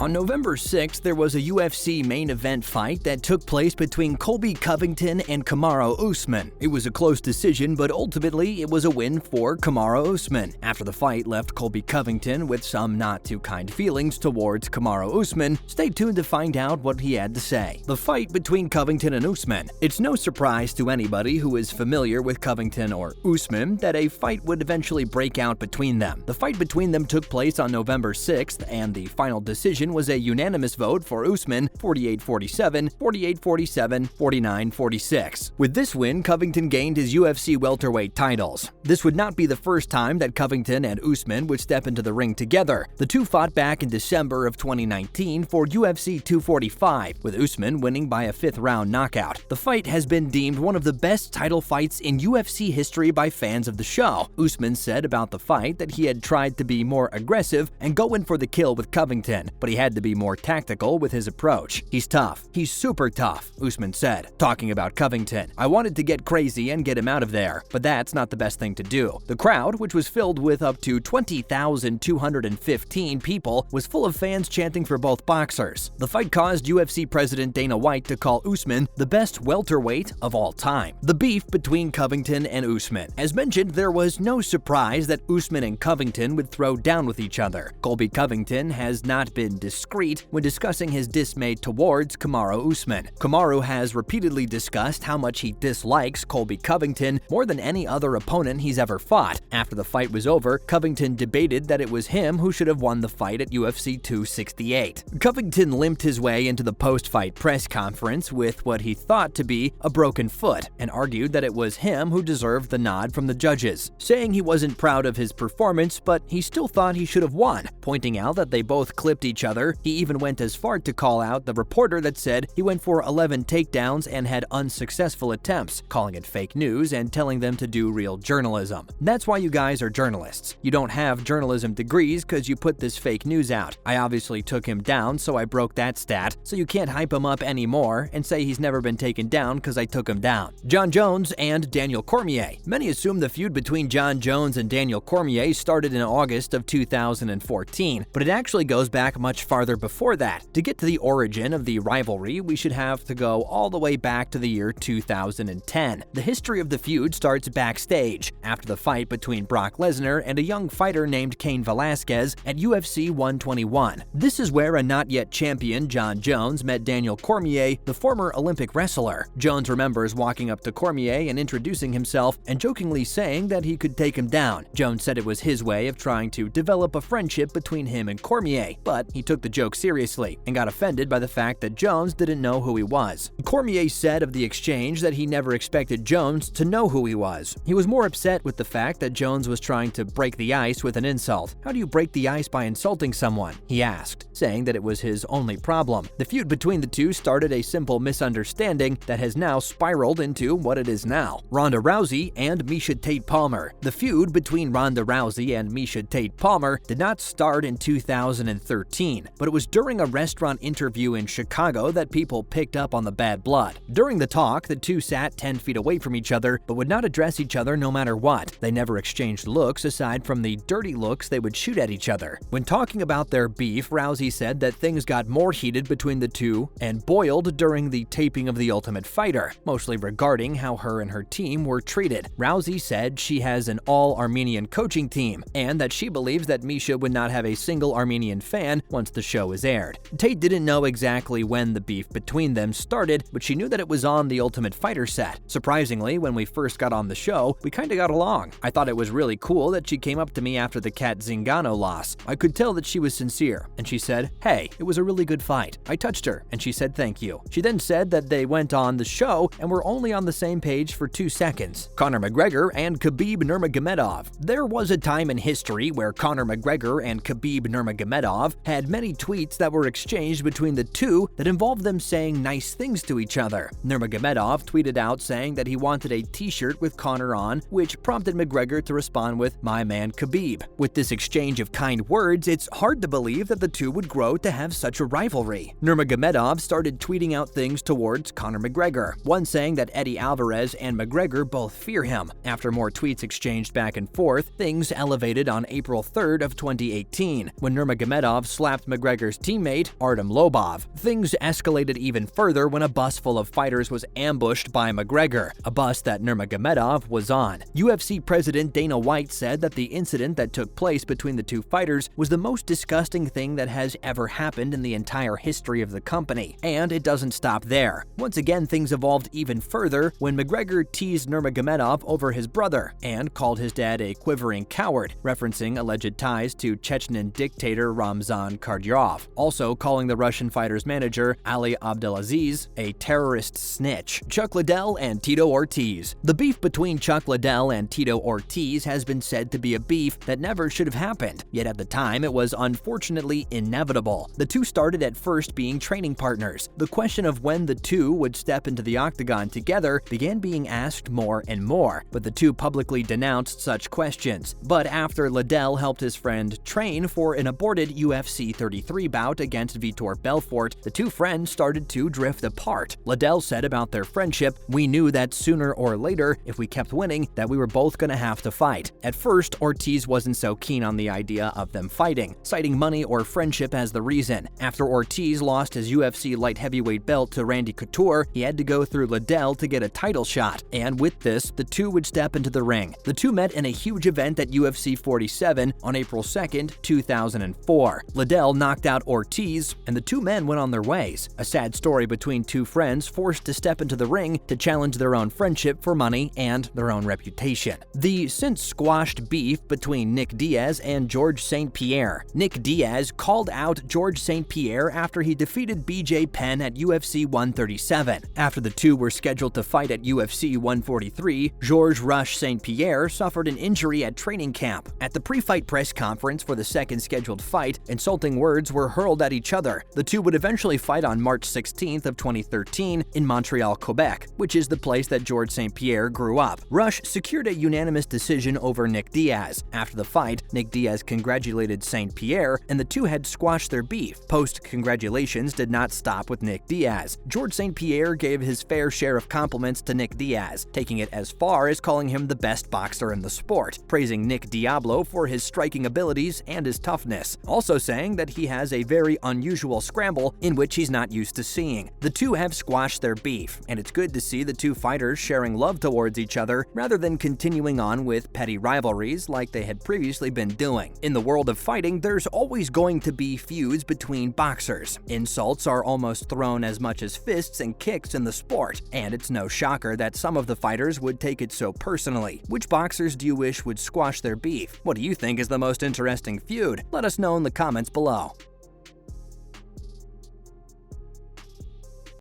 On November 6th, there was a UFC main event fight that took place between Colby Covington and Kamaru Usman. It was a close decision, but ultimately it was a win for Kamaru Usman. After the fight left Colby Covington with some not-too-kind feelings towards Kamaru Usman, stay tuned to find out what he had to say. The fight between Covington and Usman. It's no surprise to anybody who is familiar with Covington or Usman that a fight would eventually break out between them. The fight between them took place on November 6th, and the final decision was a unanimous vote for Usman, 48-47, 48-47, 49-46. With this win, Covington gained his UFC welterweight titles. This would not be the first time that Covington and Usman would step into the ring together. The two fought back in December of 2019 for UFC 245, with Usman winning by a fifth-round knockout. The fight has been deemed one of the best title fights in UFC history by fans of the show. Usman said about the fight that he had tried to be more aggressive and go in for the kill with Covington, but he had to be more tactical with his approach. He's tough. He's super tough, Usman said. Talking about Covington, I wanted to get crazy and get him out of there, but that's not the best thing to do. The crowd, which was filled with up to 20,215 people, was full of fans chanting for both boxers. The fight caused UFC President Dana White to call Usman the best welterweight of all time. The beef between Covington and Usman. As mentioned, there was no surprise that Usman and Covington would throw down with each other. Colby Covington has not been discreet when discussing his dismay towards Kamaru Usman. Kamaru has repeatedly discussed how much he dislikes Colby Covington more than any other opponent he's ever fought. After the fight was over, Covington debated that it was him who should have won the fight at UFC 268. Covington limped his way into the post-fight press conference with what he thought to be a broken foot and argued that it was him who deserved the nod from the judges, saying he wasn't proud of his performance, but he still thought he should have won, pointing out that they both clipped each other. He even went as far to call out the reporter that said he went for 11 takedowns and had unsuccessful attempts, calling it fake news and telling them to do real journalism. That's why you guys are journalists. You don't have journalism degrees because you put this fake news out. I obviously took him down, so I broke that stat, so you can't hype him up anymore and say he's never been taken down because I took him down. Jon Jones and Daniel Cormier. Many assume the feud between Jon Jones and Daniel Cormier started in August of 2014, but it actually goes back much farther before that. To get to the origin of the rivalry, we should have to go all the way back to the year 2010. The history of the feud starts backstage, after the fight between Brock Lesnar and a young fighter named Cain Velasquez at UFC 121. This is where a not-yet champion Jon Jones met Daniel Cormier, the former Olympic wrestler. Jones remembers walking up to Cormier and introducing himself and jokingly saying that he could take him down. Jones said it was his way of trying to develop a friendship between him and Cormier, but he took the joke seriously and got offended by the fact that Jones didn't know who he was. Cormier said of the exchange that he never expected Jones to know who he was. He was more upset with the fact that Jones was trying to break the ice with an insult. How do you break the ice by insulting someone? He asked, saying that it was his only problem. The feud between the two started a simple misunderstanding that has now spiraled into what it is now. Ronda Rousey and Miesha Tate Palmer. The feud between Ronda Rousey and Miesha Tate Palmer did not start in 2013, but it was during a restaurant interview in Chicago that people picked up on the bad blood. During the talk, the two sat 10 feet away from each other, but would not address each other no matter what. They never exchanged looks aside from the dirty looks they would shoot at each other. When talking about their beef, Rousey said that things got more heated between the two and boiled during the taping of The Ultimate Fighter, mostly regarding how her and her team were treated. Rousey said she has an all-Armenian coaching team and that she believes that Miesha would not have a single Armenian fan once the show is aired. Tate didn't know exactly when the beef between them started, but she knew that it was on The Ultimate Fighter set. Surprisingly, when we first got on the show, we kinda got along. I thought it was really cool that she came up to me after the Kat Zingano loss. I could tell that she was sincere, and she said, "Hey, it was a really good fight." I touched her, and she said thank you. She then said that they went on the show and were only on the same page for 2 seconds. Conor McGregor and Khabib Nurmagomedov. There was a time in history where Conor McGregor and Khabib Nurmagomedov had many tweets that were exchanged between the two that involved them saying nice things to each other. Nurmagomedov tweeted out saying that he wanted a t-shirt with Conor on, which prompted McGregor to respond with, "My man Khabib." With this exchange of kind words, it's hard to believe that the two would grow to have such a rivalry. Nurmagomedov started tweeting out things towards Conor McGregor, one saying that Eddie Alvarez and McGregor both fear him. After more tweets exchanged back and forth, things elevated on April 3rd of 2018, when Nurmagomedov slapped McGregor's teammate, Artem Lobov. Things escalated even further when a bus full of fighters was ambushed by McGregor, a bus that Nurmagomedov was on. UFC President Dana White said that the incident that took place between the two fighters was the most disgusting thing that has ever happened in the entire history of the company. And it doesn't stop there. Once again, things evolved even further when McGregor teased Nurmagomedov over his brother and called his dad a quivering coward, referencing alleged ties to Chechen dictator Ramzan Kadyrov, also calling the Russian fighter's manager, Ali Abdelaziz, a terrorist snitch. Chuck Liddell and Tito Ortiz. The beef between Chuck Liddell and Tito Ortiz has been said to be a beef that never should have happened, yet at the time it was unfortunately inevitable. The two started at first being training partners. The question of when the two would step into the octagon together began being asked more and more, but the two publicly denounced such questions. But after Liddell helped his friend train for an aborted UFC 33 bout against Vitor Belfort, the two friends started to drift apart. Liddell said about their friendship, "We knew that sooner or later, if we kept winning, that we were both gonna have to fight." At first, Ortiz wasn't so keen on the idea of them fighting, citing money or friendship as the reason. After Ortiz lost his UFC light heavyweight belt to Randy Couture, he had to go through Liddell to get a title shot, and with this, the two would step into the ring. The two met in a huge event at UFC 47 on April 2nd, 2004. Liddell knocked out Ortiz, and the two men went on their ways. A sad story between two friends forced to step into the ring to challenge their own friendship for money and their own reputation. The since squashed beef between Nick Diaz and George St-Pierre. Nick Diaz called out George St-Pierre after he defeated BJ Penn at UFC 137. After the two were scheduled to fight at UFC 143, Georges Rush St-Pierre suffered an injury at training camp. At the pre-fight press conference for the second scheduled fight, insulting words were hurled at each other. The two would eventually fight on March 16th of 2013 in Montreal, Quebec, which is the place that George St-Pierre grew up. Rush secured a unanimous decision over Nick Diaz. After the fight, Nick Diaz congratulated St-Pierre, and the two had squashed their beef. Post-congratulations did not stop with Nick Diaz. George St-Pierre gave his fair share of compliments to Nick Diaz, taking it as far as calling him the best boxer in the sport, praising Nick Diablo for his striking abilities and his toughness, also saying that he has a very unusual scramble in which he's not used to seeing. The two have squashed their beef, and it's good to see the two fighters sharing love towards each other rather than continuing on with petty rivalries like they had previously been doing. In the world of fighting, there's always going to be feuds between boxers. Insults are almost thrown as much as fists and kicks in the sport, and it's no shocker that some of the fighters would take it so personally. Which boxers do you wish would squash their beef? What do you think is the most interesting feud? Let us know in the comments below.